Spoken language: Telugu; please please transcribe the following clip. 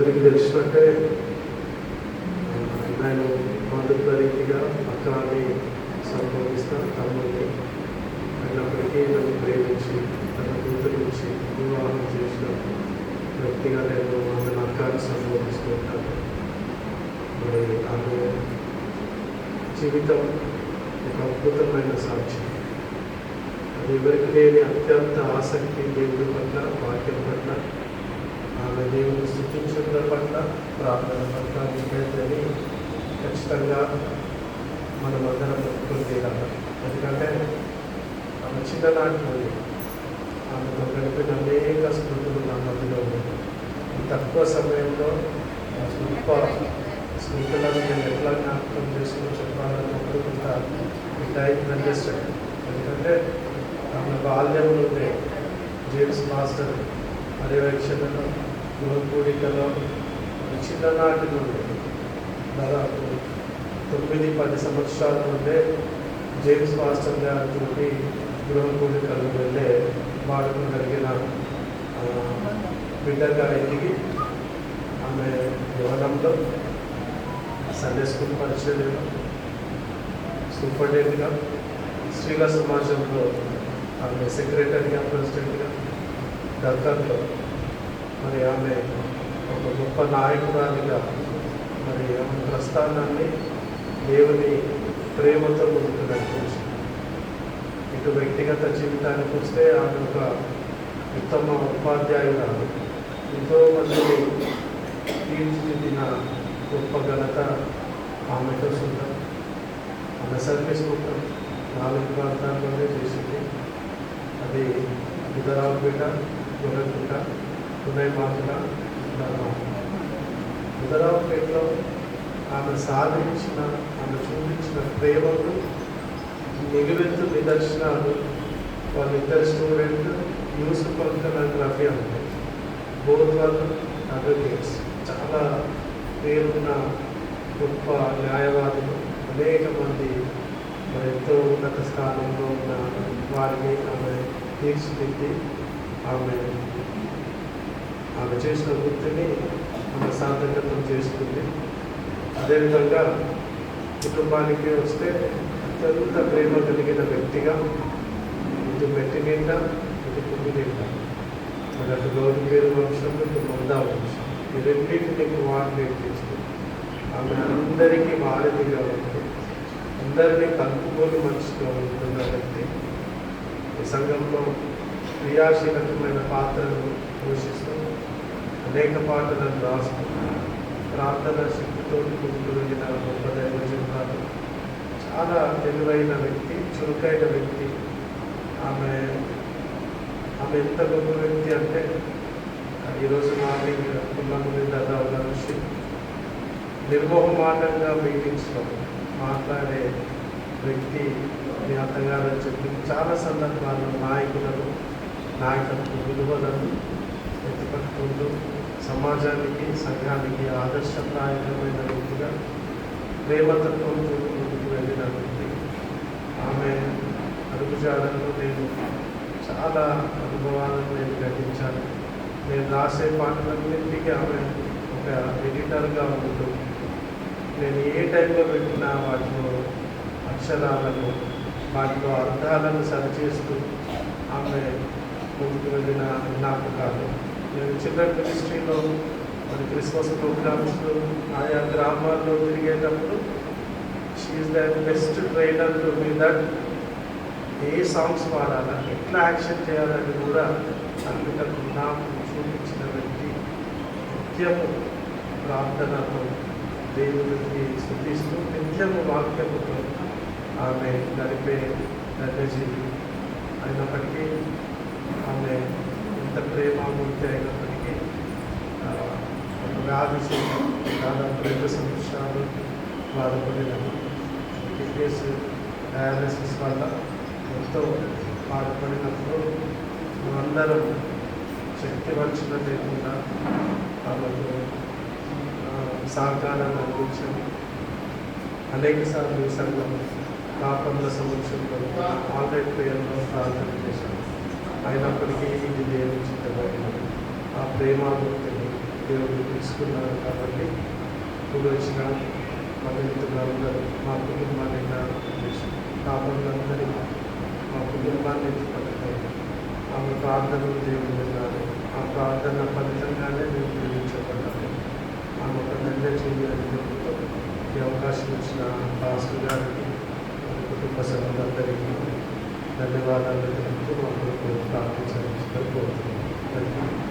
అందరికీ తెలిసినట్టే నేను మొదటి రీతిగా అక్కని సంబోధిస్తాను తమ్ముడిని. అయినప్పటికీ నన్ను ప్రేమించి తన కూతురించి వివాహం చేసిన వ్యక్తిగా నేను ఆమె అక్కని సంబోధిస్తూ ఉంటాను. మరి ఆమె జీవితం ఒక అద్భుతమైన సాక్షి. అది ఎవరికి లేని అత్యంత ఆసక్తి దేవుడి పట్ల, వాక్యం పట్ల, ఆమె దేవుని స్థుతించడం పట్ల, ప్రార్థన పట్ల నిజాన్ని ఖచ్చితంగా మనం అందరం ఒప్పుకొని తీరాలి. ఎందుకంటే ఆమె చిన్ననాటి నుండి ఆమెతో గడిపిన అనేక స్మృతులు నా మధ్యలో ఉన్నాయి. తక్కువ సమయంలో గొప్ప స్మృతులను నేను ఎట్లా జ్ఞాపకం చేసుకుని చెప్పాలన్నప్పుడు కొంత టైం అందిస్తాను. ఎందుకంటే ఆమె బాల్యం నుండే జేమ్స్ మాస్టర్ పర్యవేక్షణలో గృహకూడికలో చిన్ననాటి నుండి దాదాపు 9-10 సంవత్సరాల నుండే జేమ్స్ మాస్టర్ గారితో గృహకూడికలు వెళ్ళే వాడుకు కలిగిన బిడ్డగా ఎదిగి ఆమె యువనంలో సండే స్కూల్ పరిచర్యలో సూపరింటెండెంట్గా, స్త్రీల సమాజంలో ఆమె సెక్రటరీగా, ప్రెసిడెంట్గా, దగ్గరలో మరి ఆమె ఒక గొప్ప నాయకురాలిగా మరి ఆమె ప్రస్థానాన్ని దేవుని ప్రేమతో ముందుకు నడిపించింది. ఇటు వ్యక్తిగత జీవితానికి వస్తే ఆమె ఒక ఉత్తమ ఉపాధ్యాయురాలు, ఎంతో మందిని తీర్చిదిద్దిన గొప్ప ఘనత ఆమెతో సొంతం. ఆమె సర్వీస్ మొత్తం 4 ప్రాంతాల్లోనే చేసింది. అది ఉదరావుపేట, గొర్రెకుంట, పునైమాతల, ఉదరావుపేటలో ఆమె సాధించిన, ఆమె చూపించిన ప్రేమకు నిలువెత్తు నిదర్శనాలు వాళ్ళిద్దరు student Yusuf uncle and Rafi uncle, both వాళ్ళు అడ్వకేట్స్, చాలా పేరున్న గొప్ప న్యాయవాదులు. అనేక మంది మరి ఎంతో ఉన్నత స్థానంలో ఉన్న వారిని ఆమె తీర్చిదిద్ది ఆమె చేసిన వృత్తిని ఆమె సార్థకతం చేసుకుంది. అదేవిధంగా కుటుంబానికి వస్తే అత్యంత ప్రేమ కలిగిన వ్యక్తిగా, ఇటు మెట్టి నిండా, ఇటు పుట్టి నిండా, మరి అటు గౌరవ పేరు వంశం, ఇటు మందా వంశం, ఈ రెండింటిని కోఆర్డినేట్ చేస్తూ ఆమె అందరికీ వారధిగా ఉంటుంది, అందరినీ కలుపుకొని మనిషిగా ఉంటున్న వ్యక్తి. ఈ సంఘంలో క్రియాశీలకమైన పాత్రను పోషిస్తూ అనేక పాటలను రాస్తూ ప్రార్థన శక్తితో ముందుకు వెళ్ళిన గొప్ప దైవజనురాలు, చాలా తెలివైన వ్యక్తి, చురుకైన వ్యక్తి. ఆమె ఎంత గొప్ప వ్యక్తి అంటే ఈరోజు మార్నింగ్ కుటుంబంలో దాదాపు నుంచి నిర్మోహమాటంగా మీటింగ్స్లో మాట్లాడే వ్యక్తి మీ అత్తగారు చెప్పి చాలా సందర్భాల్లో నాయకత్వ విలువలను ఎత్తిపట్టుకుంటూ సమాజానికి, సంఘానికి ఆదర్శప్రాయకమైన వ్యక్తిగా ప్రేమతత్వంతో ముందుకు వెళ్ళిన వ్యక్తి. ఆమె అడుగుజాడల్లో నేను చాలా అనుభవాలను నేను గ్రహించాను. నేను రాసే పాటలన్నింటికీ ఆమె ఒక ఎడిటర్గా ఉంటూ నేను ఏ టైంలో పెట్టినా వాటిలో అక్షరాలను, వాటిలో అర్థాలను సరిచేస్తూ ఆమె ముందుకు వెళ్ళిన జ్ఞాపకాలు. నేను చిల్డ్రన్ మినిస్ట్రీలో మరి క్రిస్మస్ ప్రోగ్రామ్స్లో ఆయా గ్రామాల్లో తిరిగేటప్పుడు she's the best trainer to me that a songs పాడాలా, ఎట్లా యాక్షన్ చేయాలని కూడా అందుకు నాకు చూపించిన వ్యక్తి. నిత్యము ప్రార్థనతో దేవుడికి స్తుతిస్తూ నిత్యము వాక్యముతో ఆమె గడిపే ధన్యజీవి. అయినప్పటికీ ఆమె ఎంత ప్రేమమూర్తి అయినప్పటికీ ఒక వ్యాధి దాదాపు 2 సంవత్సరాలు బాధపడినాము. కిడ్నీస్ డయాలసిస్ వల్ల ఎంతో బాధపడినప్పుడు మేమందరం శక్తి వంచన లేకుండా ఆమెకు సహకారాన్ని అందించాము. అనేక సార్లు ఈ సంఘం కాపర్ల సమక్షంలో ఆన్లైన్ ప్రేయర్లో ప్రార్థన చేశాము. అయినప్పటికీ ఇది దేవుని చిత్తమైనది. ఆ ప్రేమామూర్తిని దేవుడు తీసుకున్నారు కాబట్టి ఇప్పుడు వచ్చిన మా మిత్రులందరూ మా కుటుంబాన్ని కాపాడులందరికీ మా కుటుంబాన్ని పట్టుకోండి. ఆమె ప్రార్థనలు దేవుడు విన్నారు. ఆ ప్రార్థన ఫలితంగానే మేము జీవించబడ్డాము. ఆమె ఒక దండ చేయాలని చెబుతూ ఈ అవకాశం ఇచ్చిన పాస్టర్ గారికి కుటుంబ సభ్యులందరికీ ధన్యవాదాలు తెలుపుతూ మా కొరకు ప్రార్థించడం కోరుతున్నాను.